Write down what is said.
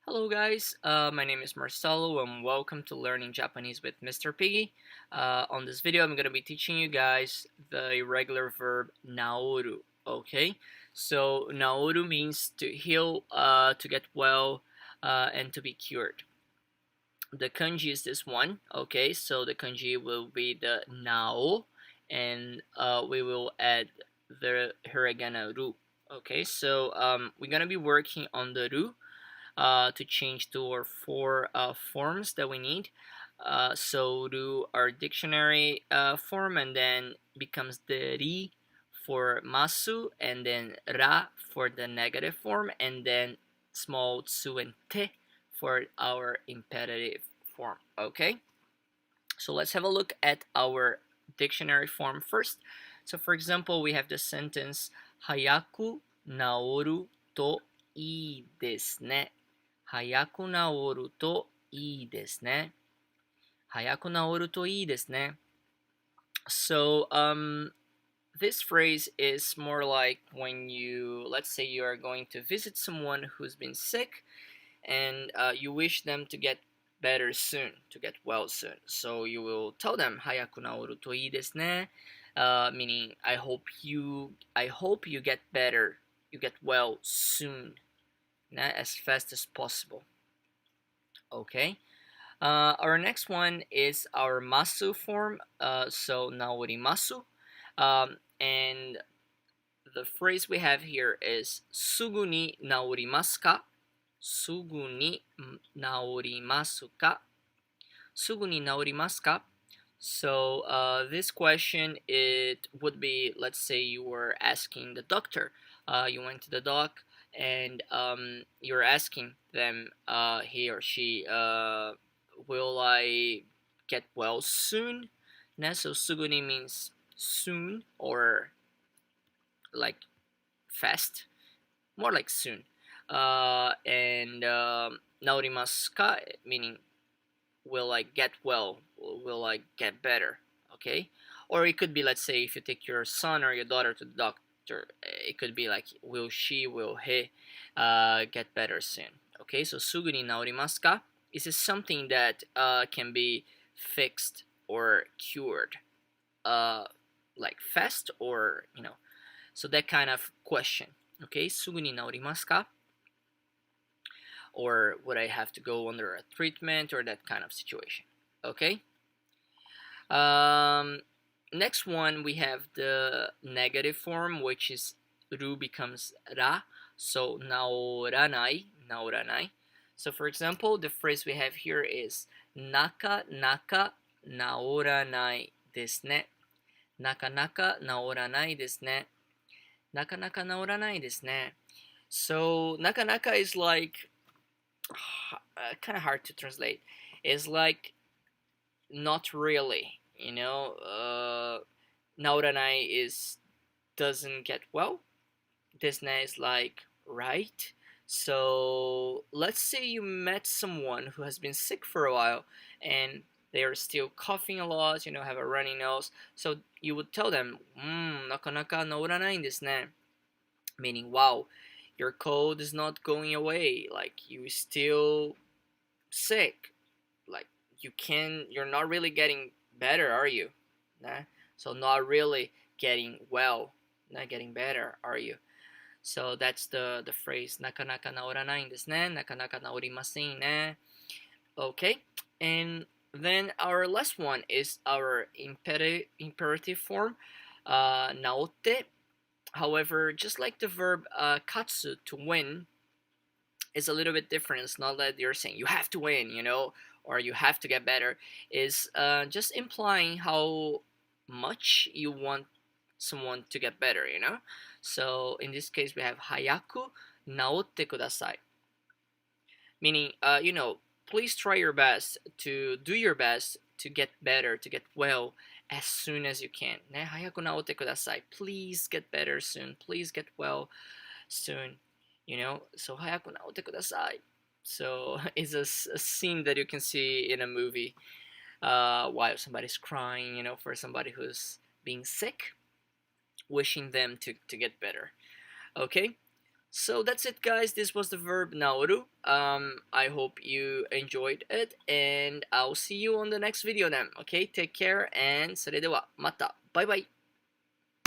Hello guys, my name is Marcelo and welcome to Learning Japanese with Mr. Piggy. On this video I'm going to be teaching you guys the irregular verb naoru, okay? So naoru means to heal, to get well, and to be cured. The kanji is this one, okay? So the kanji will be the nao, and we will add the hiragana ru, okay? So we're going to be working on the ru to change to our four forms that we need. So do our dictionary form and then becomes the ri for masu and then ra for the negative form and then small tsu and te for our imperative form. Okay, so let's have a look at our dictionary form first. So for example, we have the sentence hayaku naoru to ii desu ne. 早く治るといいですね。早く治るといいですね。So, this phrase is more like when you, let's say you are going to visit someone who's been sick and you wish them to get better soon, to get well soon. So you will tell them, 早く治るといいですね. Meaning, I hope you get better, you get well soon. As fast as possible. Okay. Our next one is our masu form. So naorimasu. And the phrase we have here is sugu ni naorimasu ka? Sugu ni naorimasu ka? Sugu ni naorimasu ka? So this question, it would be, let's say you were asking the doctor. You went to the doc and you're asking them, he or she, will I get well soon? So suguni means soon or like fast, more like soon. And naorimasu ka meaning will I get well? Will I get better? Okay, or it could be, let's say if you take your son or your daughter to the doctor, it could be like will she, will he get better soon? Okay, so sugu ni naorimasu ka? Is this something that can be fixed or cured like fast, or so that kind of question. Okay, sugu ni naorimasu ka? Or would I have to go under a treatment, or that kind of situation? Okay. Next one, we have the negative form, which is ru becomes ra. So naoranai, naoranai. So for example, the phrase we have here is naka naka naoranai desu ne. Naka naka naoranai desu ne. Naka naka naoranai desu ne. So naka naka is like kind of hard to translate. It's like not really, Nauranai is doesn't get well. Desne is like right. So let's say you met someone who has been sick for a while and they are still coughing a lot, have a runny nose. So you would tell them, nakanaka nauranai desu ne. Meaning, wow, your cold is not going away. Like you still sick. Like you're not really getting better, are you? Nah? So not really getting well, not getting better, are you? So that's the phrase nakanaka naoranai desu ne, nakanaka naorimasen ne. Okay, and then our last one is our imperative form, naotte. However, just like the verb katsu, to win, is a little bit different. It's not that you're saying you have to win, or you have to get better. Is just implying how much you want someone to get better, So in this case, we have hayaku naotte kudasai. Meaning, please try your best to do your best to get better, to get well as soon as you can. Ne, hayaku naotte kudasai. Please get better soon. Please get well soon. So hayaku naotte kudasai. So it's a scene that you can see in a movie while somebody's crying, for somebody who's being sick, wishing them to get better. Okay, So that's it, guys. This was the verb naoru. I hope you enjoyed it, and I'll see you on the next video then. Okay, take care, and それではまた。バイバイ。